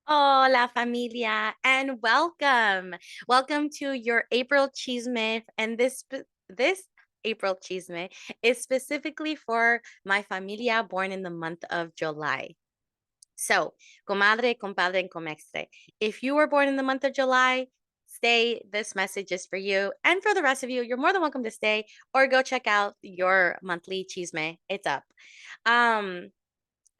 Hola Familia, and welcome. Welcome to your April Chisme. And this April Chisme is specifically for my familia born in the month of July. So, comadre, compadre, and comextre, if you were born in the month of July, stay. This message is for you. And for the rest of you, you're more than welcome to stay or go check out your monthly chisme. It's up. Um,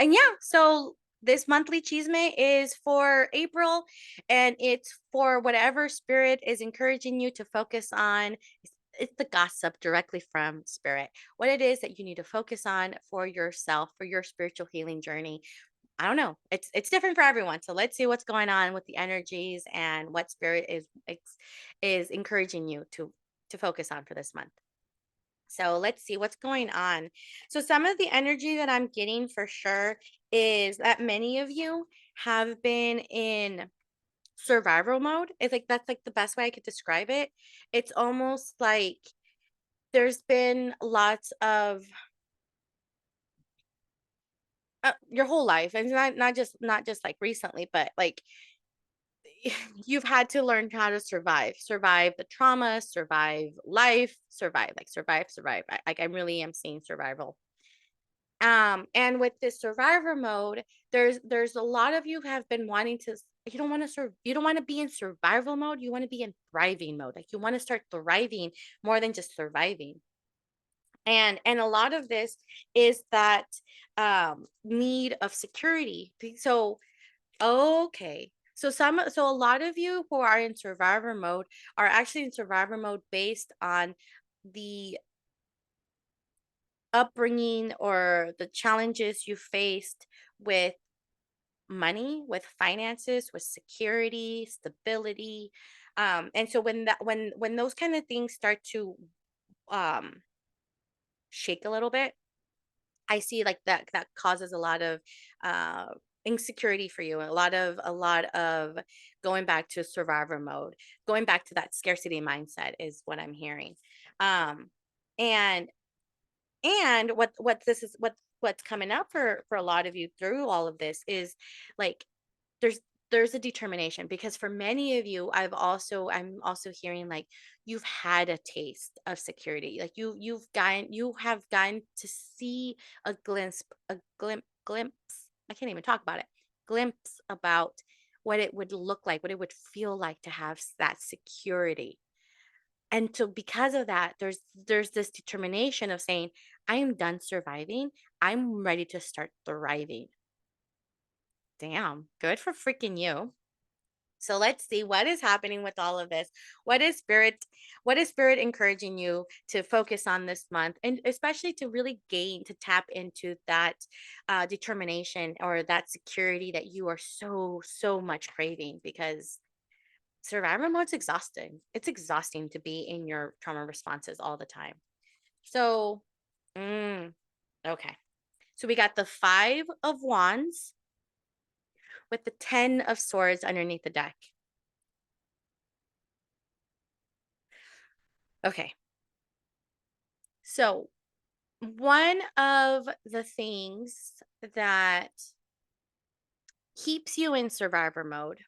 and yeah, so this monthly chisme is for April, and it's for whatever spirit is encouraging you to focus on. It's the gossip directly from spirit. What it is that you need to focus on for yourself, for your spiritual healing journey. I don't know. It's different for everyone. So let's see what's going on with the energies and what spirit is encouraging you to focus on for this month. So let's see what's going on. So, some of the energy that I'm getting for sure is that many of you have been in survival mode. It's like that's like the best way I could describe it. It's almost like there's been lots of your whole life, and not just like recently, but like you've had to learn how to survive the trauma, survive life, survive. Like I really am seeing survival. And with this survivor mode, there's a lot of you have been wanting to you don't want to you don't want to be in survival mode, you want to be in thriving mode. Like you want to start thriving more than just surviving. And a lot of this is that need of security. So okay. So a lot of you who are in survivor mode are actually in survivor mode based on the upbringing or the challenges you faced with money, with finances, with security, stability. And so when those kind of things start to um shake a little bit, I see like that causes a lot of uh insecurity for you, a lot of going back to survivor mode, going back to that scarcity mindset is what I'm hearing. Um and what this is what's coming up for a lot of you through all of this is like there's there's a determination, because for many of you I'm also hearing like you've had a taste of security, like you have gotten to see a glimpse. I can't even talk about it. Glimpse about what it would look like, what it would feel like to have that security. And so because of that, there's this determination of saying, I am done surviving. I'm ready to start thriving. Damn, good for freaking you. So let's see what is happening with all of this. What is spirit encouraging you to focus on this month, and especially to really to tap into that determination or that security that you are so much craving, because survivor mode's exhausting. It's exhausting to be in your trauma responses all the time. So, mm, okay. So we got the 5 of Wands with the 10 of Swords underneath the deck. Okay. So, one of the things that keeps you in survivor mode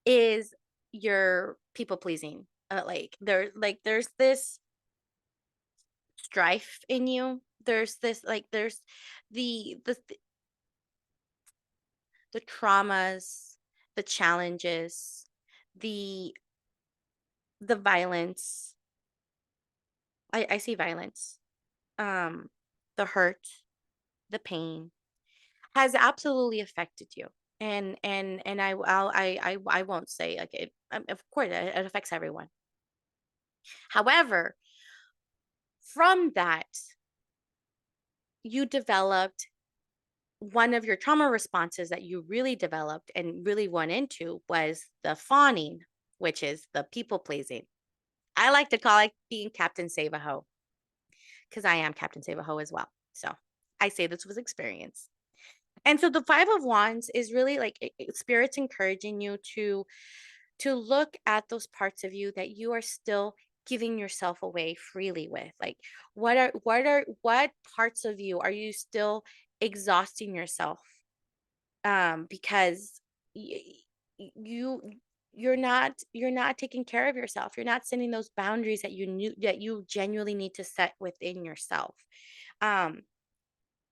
is your people pleasing. There's this strife in you. There's this like there's the the traumas, the challenges, the the violence. I see violence. Um, the hurt, the pain has absolutely affected you. And I won't say like it. Of course, it affects everyone. However, from that, you developed one of your trauma responses that you really developed and really went into was the fawning, which is the people pleasing. I like to call it being Captain Save a Ho, because I am Captain Save a Ho as well. So I say this was experience. And so the 5 of Wands is really like spirit's encouraging you to look at those parts of you that you are still giving yourself away freely with. Like what parts of you are you still exhausting yourself because y- you you're not taking care of yourself. You're not setting those boundaries that you genuinely need to set within yourself. Um,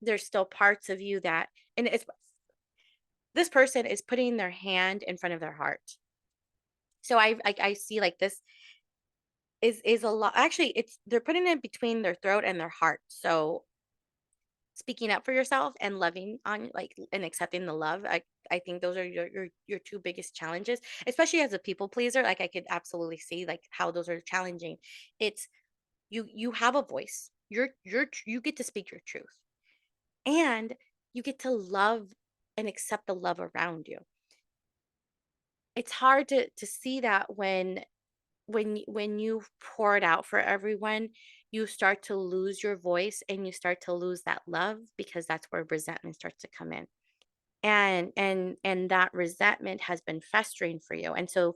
there's still parts of you that, and it's this person is putting their hand in front of their heart. So I see like this is a lot. Actually, it's they're putting it between their throat and their heart. So speaking up for yourself and loving on like and accepting the love, I think those are your two biggest challenges, especially as a people pleaser. Like I could absolutely see like how those are challenging. It's you have a voice. You get to speak your truth, and you get to love and accept the love around you. It's hard to see that when you pour it out for everyone, you start to lose your voice and you start to lose that love, because that's where resentment starts to come in. And that resentment has been festering for you. And so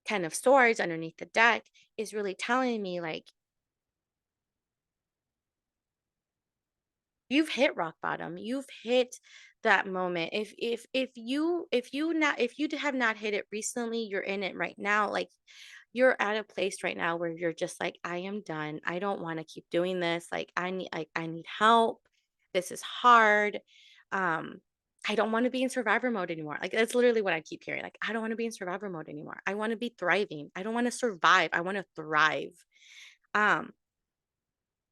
10 of swords underneath the deck is really telling me like you've hit rock bottom. You've hit that moment. If you have not hit it recently, you're in it right now. Like you're at a place right now where you're just like, I am done. I don't want to keep doing this. Like I need help. This is hard. Um I don't want to be in survivor mode anymore. Like that's literally what I keep hearing. Like I don't want to be in survivor mode anymore. I want to be thriving. I don't want to survive. I want to thrive. Um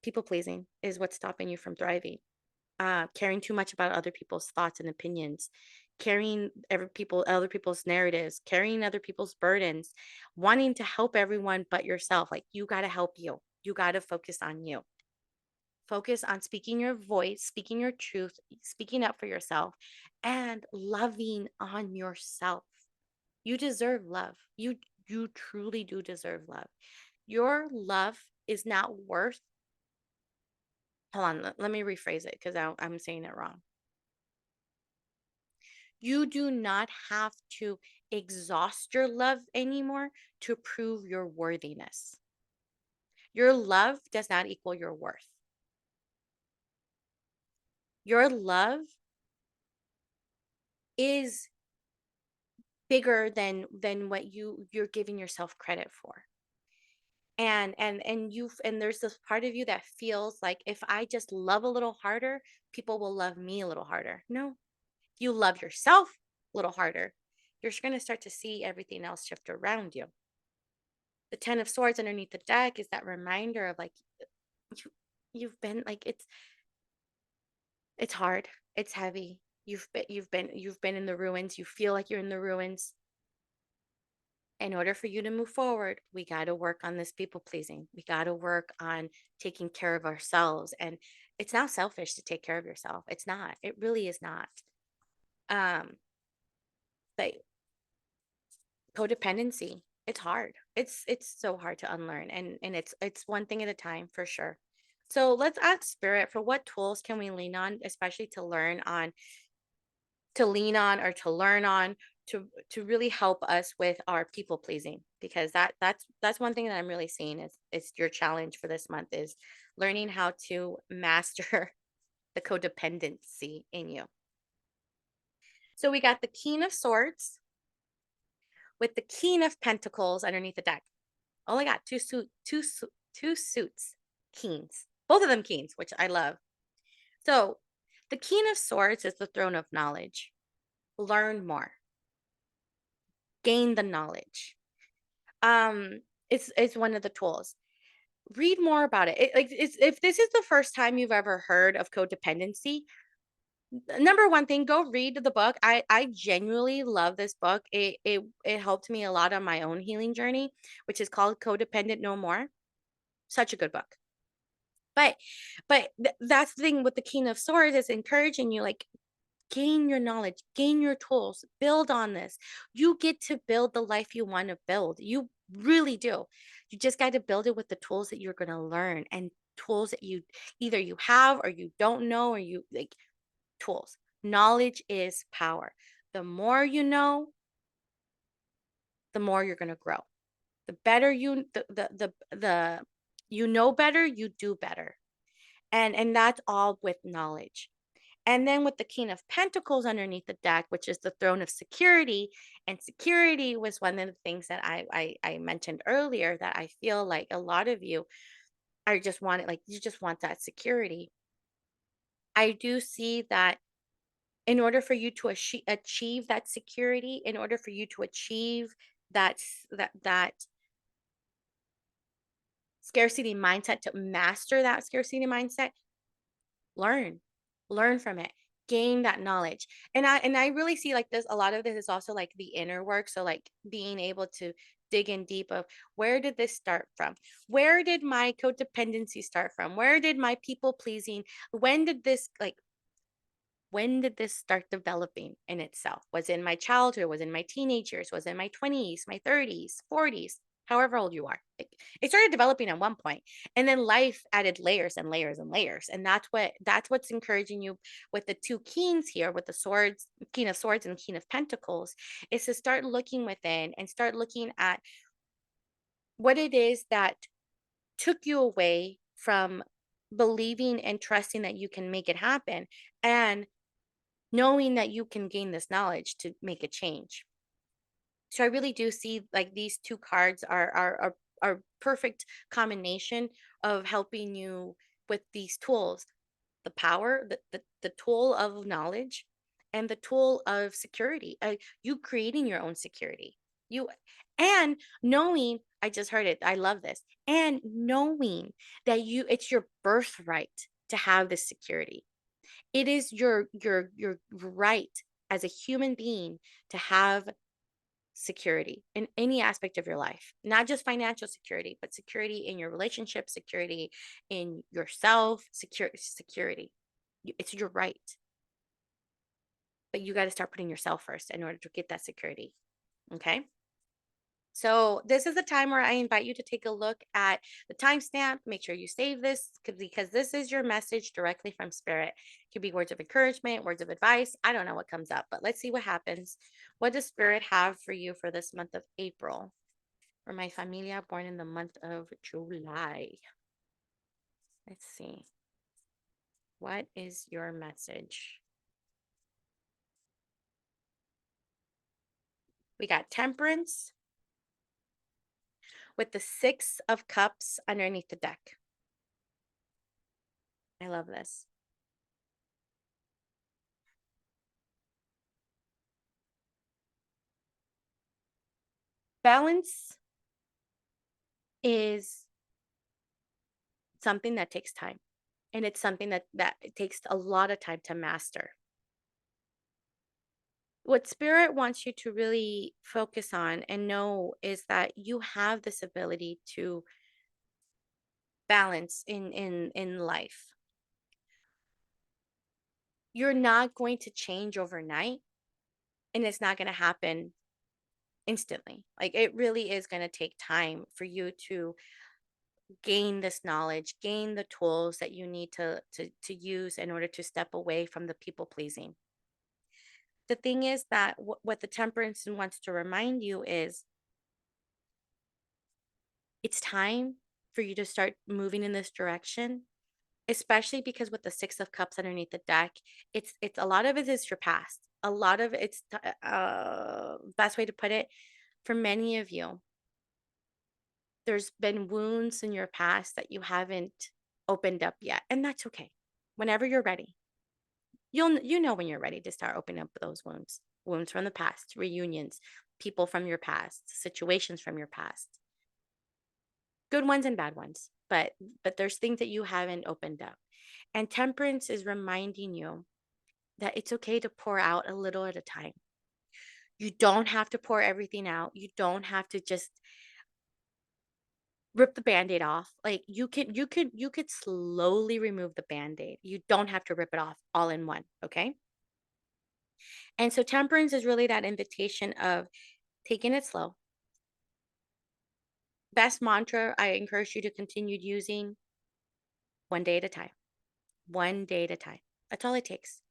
People pleasing is what's stopping you from thriving. Caring too much about other people's thoughts and opinions, carrying other people's narratives, carrying other people's burdens, wanting to help everyone but yourself. Like you got to help you. You got to focus on you. Focus on speaking your voice, speaking your truth, speaking up for yourself, and loving on yourself. You deserve love. You truly do deserve love. Your love is not worth. Hold on, let me rephrase it because I'm saying it wrong. You do not have to exhaust your love anymore to prove your worthiness. Your love does not equal your worth. Your love is bigger than what you're giving yourself credit for. And there's this part of you that feels like if I just love a little harder, people will love me a little harder. No, you love yourself a little harder, you're going to start to see everything else shift around you. The 10 of swords underneath the deck is that reminder of like you you've been like it's hard, it's heavy. You've been in the ruins. You feel like you're in the ruins. In order for you to move forward, we got to work on this people pleasing. We got to work on taking care of ourselves. And it's not selfish to take care of yourself. It's not. It really is not. Um, but codependency, it's hard. It's so hard to unlearn, and it's one thing at a time for sure. So let's ask spirit for what tools can we lean on, especially to lean on or to learn on to really help us with our people pleasing, because that's one thing that I'm really seeing is your challenge for this month is learning how to master the codependency in you. So we got the King of Swords with the King of Pentacles underneath the deck. Only got two suits, kings, both of them kings, which I love. So the King of Swords is the throne of knowledge. Learn more, gain the knowledge. Um, it's one of the tools. Read more about it. If this is the first time you've ever heard of codependency, number one thing, go read the book. I genuinely love this book. It helped me a lot on my own healing journey, which is called Codependent No More. Such a good book. But that's the thing with the King of Swords is encouraging you like gain your knowledge, gain your tools, build on this. You get to build the life you want to build. You really do. You just got to build it with the tools that you're going to learn, and tools that you either you have or you don't know, or you like tools. Knowledge is power. The more you know, the more you're going to grow. The better the you know better, you do better. And that's all with knowledge. And then with the King of Pentacles underneath the deck, which is the throne of security, and security was one of the things that I mentioned earlier, that I feel like a lot of you are just wanting, like you just want that security. I do see that in order for you to achieve that security, in order for you to achieve that scarcity mindset, to master that scarcity mindset, learn learn from it, gain that knowledge. And I really see like this, a lot of this is also like the inner work, so like being able to dig in deep of, where did this start from? Where did my codependency start from? Where did my people pleasing, when did this, like, when did this start developing in itself? Was it in my childhood? Was it in my teenage years? Was it in my 20s, my 30s, 40s, however old you are? It started developing at one point, and then life added layers and layers and layers. And that's what's encouraging you with the two kings here, with the swords, king of swords and king of pentacles, is to start looking within and start looking at what it is that took you away from believing and trusting that you can make it happen, and knowing that you can gain this knowledge to make a change. So I really do see like these two cards are perfect combination of helping you with these tools, the power, the tool of knowledge, and the tool of security. You creating your own security. You, and knowing, I just heard it. I love this. And knowing that it's your birthright to have this security. It is your right as a human being to have security in any aspect of your life, not just financial security, but security in your relationship, security in yourself, security. It's your right, but you got to start putting yourself first in order to get that security. Okay. So this is the time where I invite you to take a look at the timestamp. Make sure you save this, because this is your message directly from spirit. It could be words of encouragement, words of advice. I don't know what comes up, but let's see what happens. What does spirit have for you for this month of April? For my familia born in the month of July. Let's see. What is your message? We got temperance with the 6 of Cups underneath the deck. I love this. Balance is something that takes time, and it's something that it takes a lot of time to master. What spirit wants you to really focus on and know is that you have this ability to balance in life. You're not going to change overnight, and it's not going to happen instantly. Like, it really is going to take time for you to gain this knowledge, gain the tools that you need to use in order to step away from the people pleasing. The thing is that what the temperance wants to remind you is, it's time for you to start moving in this direction, especially because with the 6 of Cups underneath the deck, it's a lot of it is your past. A lot of it's best way to put it, for many of you, there's been wounds in your past that you haven't opened up yet, and that's okay. Whenever you're ready, you know when you're ready to start opening up those wounds from the past, reunions, people from your past, situations from your past, good ones and bad ones, but there's things that you haven't opened up. And temperance is reminding you that it's okay to pour out a little at a time. You don't have to pour everything out. You don't have to just rip the band-aid off. Like, you could slowly remove the band-aid. You don't have to rip it off all in one, okay? And so temperance is really that invitation of taking it slow. Best mantra I encourage you to continue using: one day at a time. One day at a time. That's all it takes.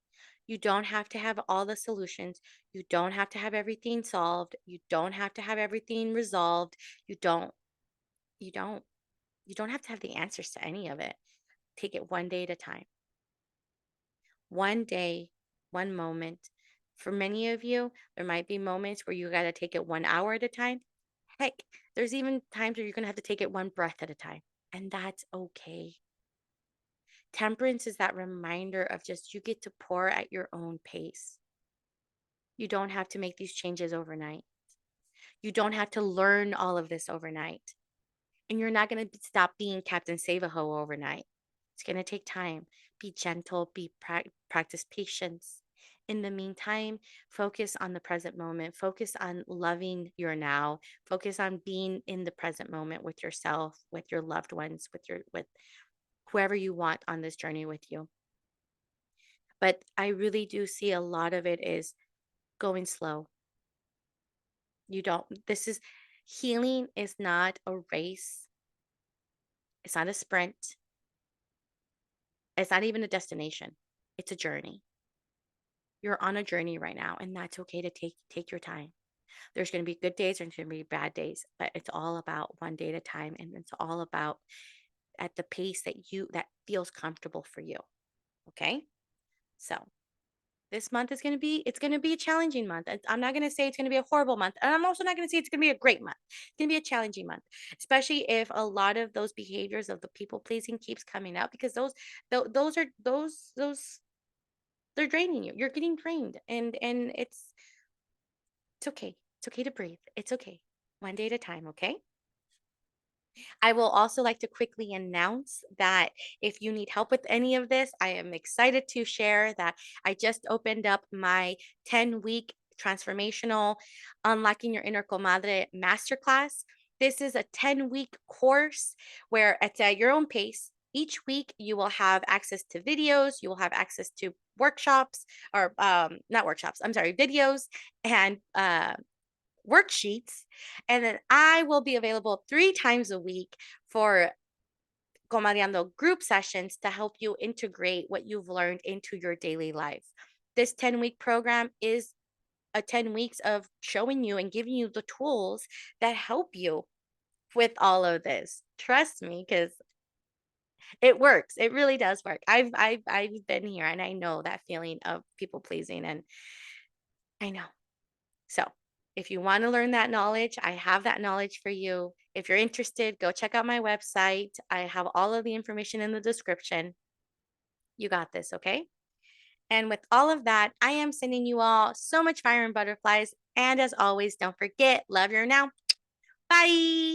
You don't have to have all the solutions. You don't have to have everything solved. You don't have to have everything resolved. You don't, you don't, you don't have to have the answers to any of it. Take it one day at a time. One day, one moment. For many of you, there might be moments where you got to take it 1 hour at a time. Heck, there's even times where you're going to have to take it one breath at a time. And that's okay. Temperance is that reminder of just you get to pour at your own pace. You don't have to make these changes overnight. You don't have to learn all of this overnight. And you're not going to stop being Captain Save-A-Ho overnight. It's going to take time. Be gentle, practice patience. In the meantime, focus on the present moment. Focus on loving your now. Focus on being in the present moment with yourself, with your loved ones, with whoever you want on this journey with you. But I really do see a lot of it is going slow. You don't, this is healing is not a race. It's not a sprint. It's not even a destination. It's a journey. You're on a journey right now, and that's okay to take your time. There's going to be good days, there's going to be bad days, but it's all about one day at a time, and it's all about at the pace that feels comfortable for you. Okay? So, this month is going to be it's going to be a challenging month. I'm not going to say it's going to be a horrible month, and I'm also not going to say it's going to be a great month. It's going to be a challenging month, especially if a lot of those behaviors of the people pleasing keeps coming up because those are those they're draining you. You're getting drained, and it's okay. It's okay to breathe. It's okay. One day at a time, okay? I will also like to quickly announce that if you need help with any of this, I am excited to share that I just opened up my 10-week transformational Unlocking Your Inner Comadre masterclass. This is a 10-week course where at your own pace, each week you will have access to videos, you will have access to workshops or not workshops, I'm sorry, videos and worksheets. And then I will be available 3 times a week for Comadreando group sessions to help you integrate what you've learned into your daily life. This 10-week program is a 10 weeks of showing you and giving you the tools that help you with all of this. Trust me, because it works. It really does work. I've been here and I know that feeling of people pleasing and I know. So, if you want to learn that knowledge, I have that knowledge for you. If you're interested, go check out my website. I have all of the information in the description. You got this, okay? And with all of that, I am sending you all so much fire and butterflies. And as always, don't forget, love your now. Bye.